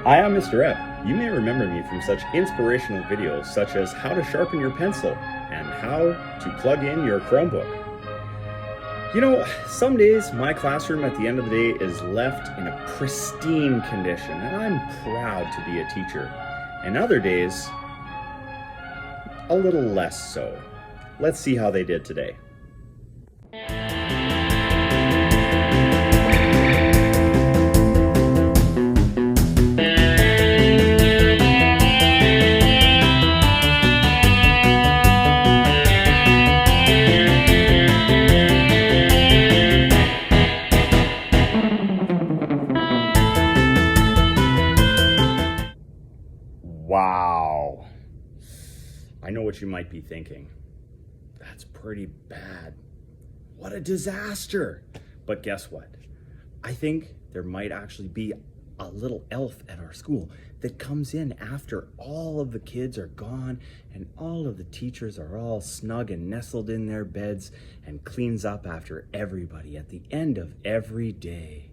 Hi, I'm Mr. Epp. You may remember me from such inspirational videos such as how to sharpen your pencil and how to plug in your Chromebook. You know, some days my classroom at the end of the day is left in a pristine condition, and I'm proud to be a teacher. And other days, a little less so. Let's see how they did today. Wow. I know what you might be thinking. That's pretty bad. What a disaster. But guess what? I think there might actually be a little elf at our school that comes in after all of the kids are gone and all of the teachers are all snug and nestled in their beds and cleans up after everybody at the end of every day.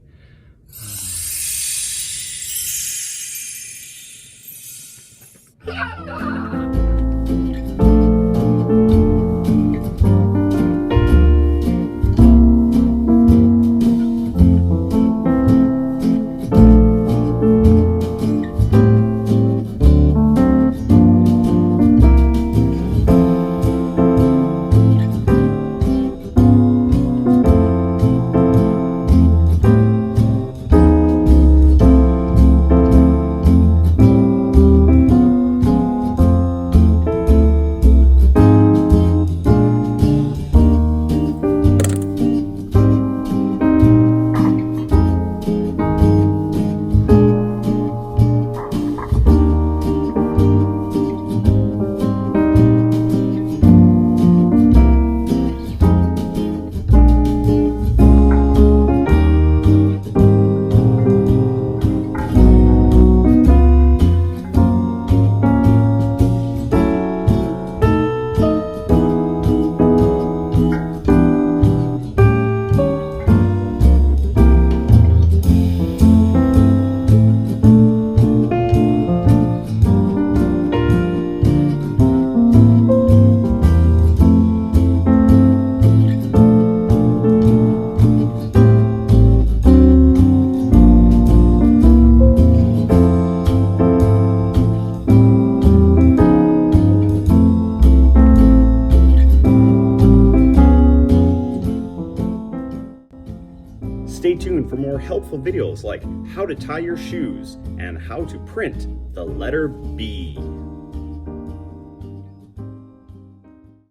Stay tuned for more helpful videos like how to tie your shoes and how to print the letter B.